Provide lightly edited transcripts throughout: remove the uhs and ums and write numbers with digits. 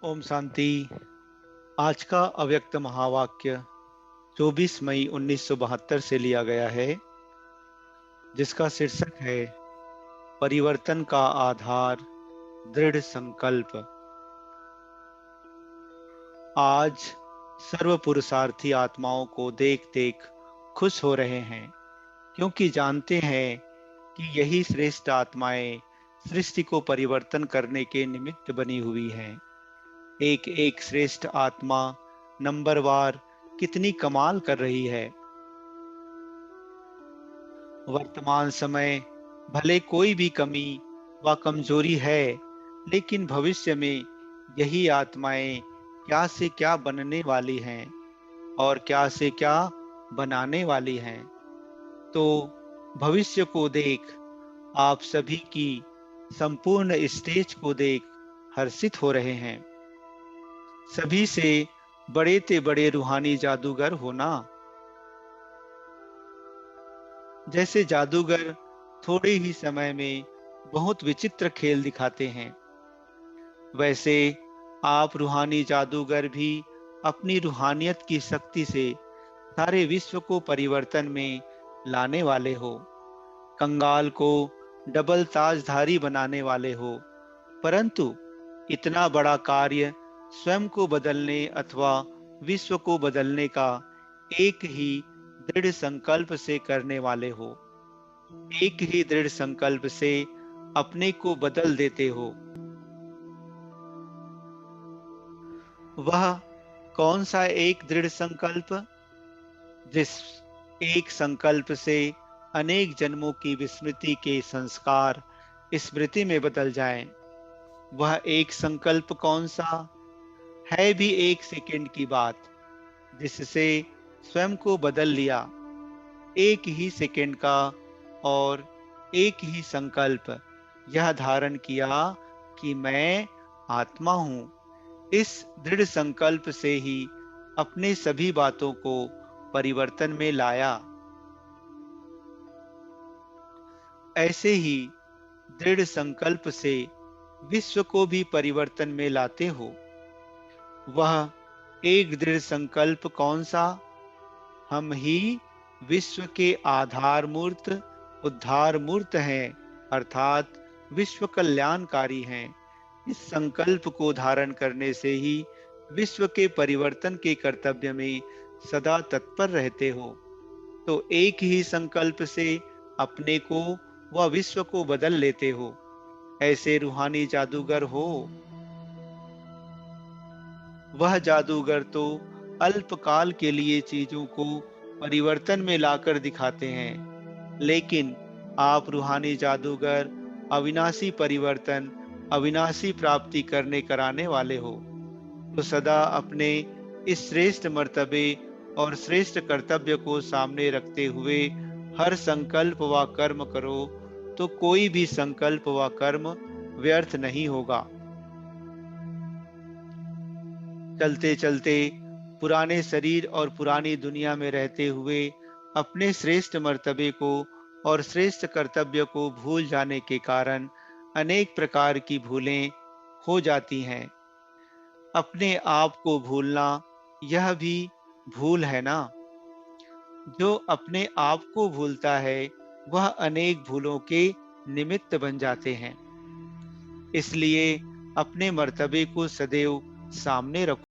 ओम शांति। आज का अव्यक्त महावाक्य 24 मई 1972 से लिया गया है, जिसका शीर्षक है परिवर्तन का आधार दृढ़ संकल्प। आज सर्व पुरुषार्थी आत्माओं को देख देख खुश हो रहे हैं, क्योंकि जानते हैं कि यही श्रेष्ठ आत्माएं सृष्टि को परिवर्तन करने के निमित्त बनी हुई हैं। एक एक श्रेष्ठ आत्मा नंबरवार कितनी कमाल कर रही है। वर्तमान समय भले कोई भी कमी व कमजोरी है, लेकिन भविष्य में यही आत्माएं क्या से क्या बनने वाली हैं और क्या से क्या बनाने वाली हैं। तो भविष्य को देख आप सभी की संपूर्ण स्टेज को देख हर्षित हो रहे हैं। सभी से बड़े ते बड़े रूहानी जादूगर होना। जैसे जादूगर थोड़े ही समय में बहुत विचित्र खेल दिखाते हैं, वैसे आप रूहानी जादूगर भी अपनी रूहानियत की शक्ति से सारे विश्व को परिवर्तन में लाने वाले हो। कंगाल को डबल ताजधारी बनाने वाले हो। परंतु इतना बड़ा कार्य स्वयं को बदलने अथवा विश्व को बदलने का एक ही दृढ़ संकल्प से करने वाले हो। एक ही दृढ़ संकल्प से अपने को बदल देते हो। वह कौन सा एक दृढ़ संकल्प, जिस एक संकल्प से अनेक जन्मों की विस्मृति के संस्कार स्मृति में बदल जाएं। वह एक संकल्प कौन सा है, भी एक सेकंड की बात, जिससे स्वयं को बदल लिया। एक ही सेकंड का और एक ही संकल्प यह धारण किया कि मैं आत्मा हूं। इस दृढ़ संकल्प से ही अपने सभी बातों को परिवर्तन में लाया। ऐसे ही दृढ़ संकल्प से विश्व को भी परिवर्तन में लाते हो। वह एक दृढ़ संकल्प कौन सा? हम ही विश्व के आधार मूर्त उद्धार मूर्त हैं, अर्थात विश्व कल्याणकारी हैं। इस संकल्प को धारण करने से ही विश्व के परिवर्तन के कर्तव्य में सदा तत्पर रहते हो। तो एक ही संकल्प से अपने को व विश्व को बदल लेते हो। ऐसे रूहानी जादूगर हो। वह जादूगर तो अल्पकाल के लिए चीजों को परिवर्तन में लाकर दिखाते हैं, लेकिन आप रूहानी जादूगर अविनाशी परिवर्तन, अविनाशी प्राप्ति करने कराने वाले हो। तो सदा अपने इस श्रेष्ठ मर्तबे और श्रेष्ठ कर्तव्य को सामने रखते हुए हर संकल्प व कर्म करो, तो कोई भी संकल्प व कर्म व्यर्थ नहीं होगा। चलते चलते पुराने शरीर और पुरानी दुनिया में रहते हुए अपने श्रेष्ठ मर्तबे को और श्रेष्ठ कर्तव्य को भूल जाने के कारण अनेक प्रकार की भूलें हो जाती हैं। अपने आप को भूलना यह भी भूल है ना। जो अपने आप को भूलता है वह अनेक भूलों के निमित्त बन जाते हैं। इसलिए अपने मर्तबे को सदैव सामने रखो।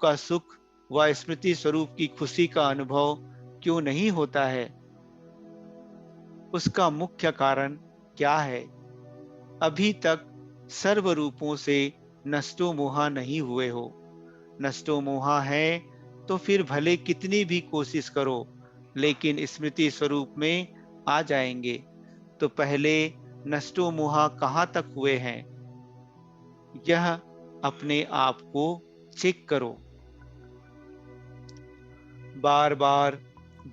का सुख व स्मृति स्वरूप की खुशी का अनुभव क्यों नहीं होता है? उसका मुख्य कारण क्या है? अभी तक सर्व रूपों से नष्टो मोहा नहीं हुए हो। नष्टो मोहा है तो फिर भले कितनी भी कोशिश करो, लेकिन स्मृति स्वरूप में आ जाएंगे। तो पहले नष्टो मोहा कहाँ तक हुए हैं, यह अपने आप को चेक करो। बार बार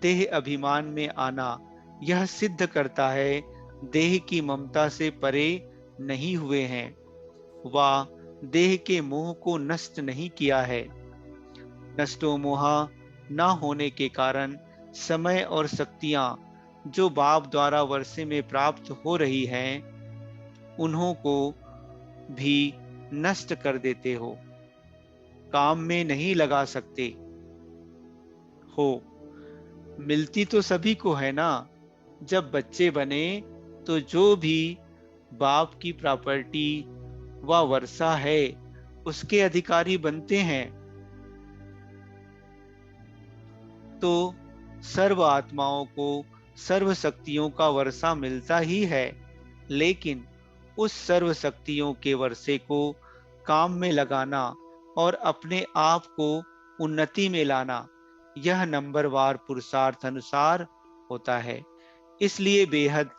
देह अभिमान में आना यह सिद्ध करता है देह की ममता से परे नहीं हुए हैं, वा देह के मोह को नष्ट नहीं किया है। नष्टो मोहा न होने के कारण समय और शक्तियां जो बाप द्वारा वर्षे में प्राप्त हो रही हैं, उन्हों को भी नष्ट कर देते हो, काम में नहीं लगा सकते हो। मिलती तो सभी को है ना। जब बच्चे बने तो जो भी बाप की प्रॉपर्टी व वर्षा है उसके अधिकारी बनते हैं। तो सर्व आत्माओं को सर्व शक्तियों का वर्षा मिलता ही है, लेकिन उस सर्व शक्तियों के वर्षे को काम में लगाना और अपने आप को उन्नति में लाना, यह नंबरवार पुरुषार्थ अनुसार होता है। इसलिए बेहद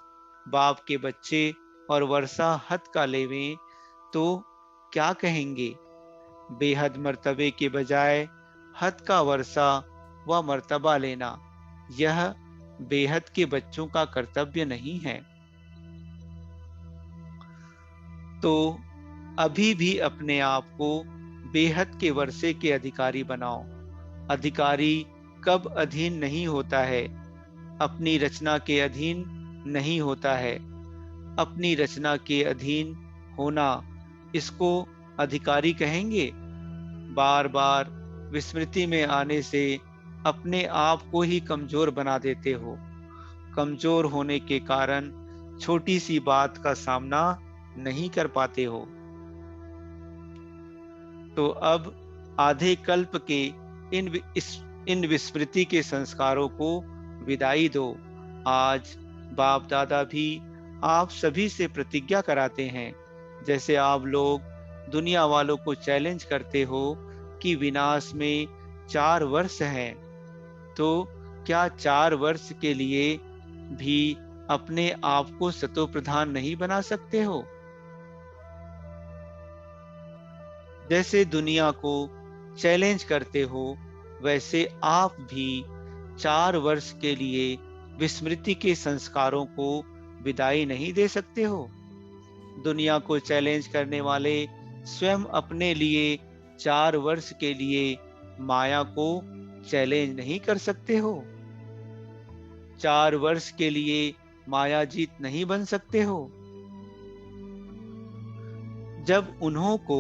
बाप के बच्चे और वर्षा हद का लेवें तो क्या कहेंगे? बेहद मर्तबे के बजाय हद का वर्षा व मर्तबा लेना, यह बेहद के बच्चों का कर्तव्य नहीं है। तो अभी भी अपने आप को बेहद के वर्षे के अधिकारी बनाओ। अधिकारी कब अधीन नहीं होता है? अपनी रचना के अधीन नहीं होता है। अपनी रचना के अधीन होना, इसको अधिकारी कहेंगे? बार बार विस्मृति में आने से अपने आप को ही कमजोर बना देते हो। कमजोर होने के कारण छोटी सी बात का सामना नहीं कर पाते हो। तो अब आधे कल्प के इन विस्मृति के संस्कारों को विदाई दो। आज बाप दादा भी आप सभी से प्रतिज्ञा कराते हैं, जैसे आप लोग दुनिया वालों को चैलेंज करते हो कि विनाश में 4 वर्ष हैं। तो क्या 4 वर्ष के लिए भी अपने आप को सतो प्रधान नहीं बना सकते हो? जैसे दुनिया को चैलेंज करते हो, वैसे आप भी 4 वर्ष के लिए विस्मृति के संस्कारों को विदाई नहीं दे सकते हो? दुनिया को चैलेंज करने वाले स्वयं अपने लिए 4 वर्ष के लिए माया को चैलेंज नहीं कर सकते हो? 4 वर्ष के लिए माया जीत नहीं बन सकते हो? जब उन्हों को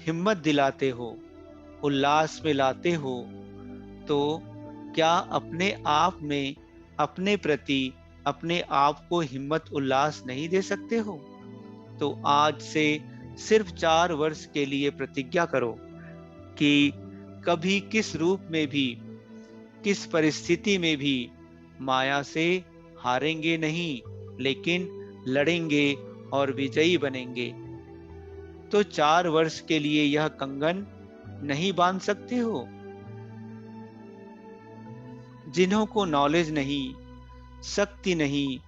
हिम्मत दिलाते हो, उल्लास में लाते हो, तो क्या अपने आप में अपने प्रति अपने आप को हिम्मत उल्लास नहीं दे सकते हो? तो आज से सिर्फ 4 वर्ष के लिए प्रतिज्ञा करो कि कभी किस रूप में भी, किस परिस्थिति में भी माया से हारेंगे नहीं, लेकिन लड़ेंगे और विजयी बनेंगे। तो 4 वर्ष के लिए यह कंगन नहीं बांध सकते हो? जिन्हों को नॉलेज नहीं, शक्ति नहीं,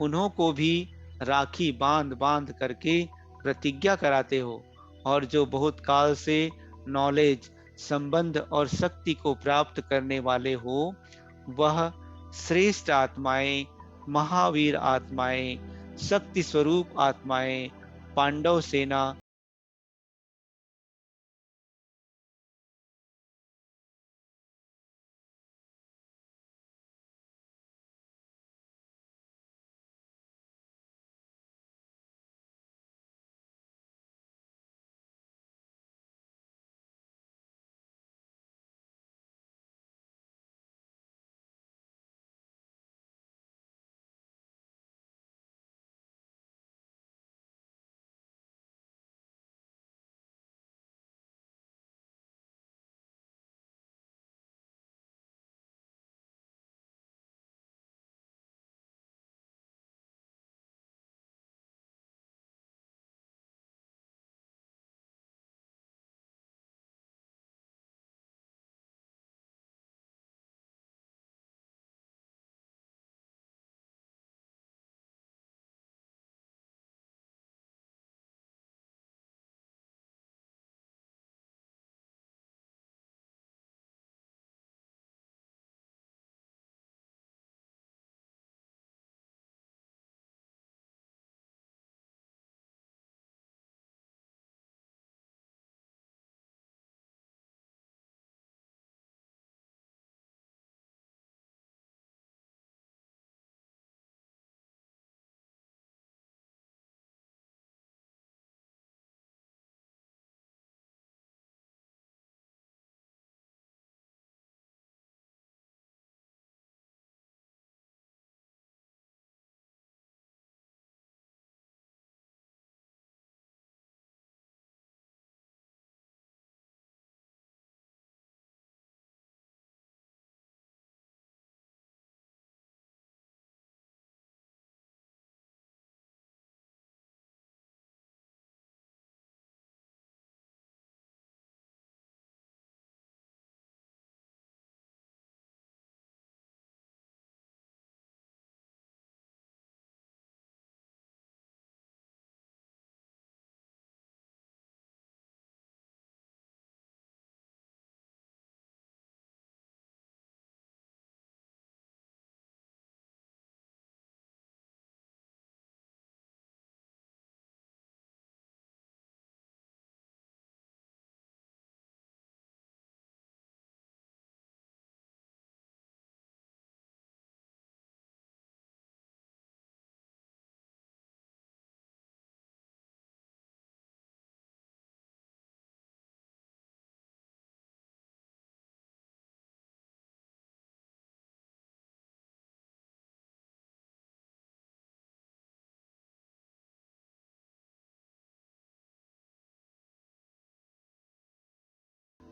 उन्हों को भी राखी बांध बांध करके प्रतिज्ञा कराते हो। और जो बहुत काल से नॉलेज, संबंध और शक्ति को प्राप्त करने वाले हो, वह श्रेष्ठ आत्माएं, महावीर आत्माएं, शक्ति स्वरूप आत्माएं, पांडव सेना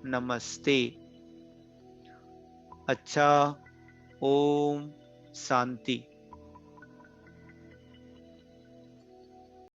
नमस्ते। अच्छा, ओम शांति।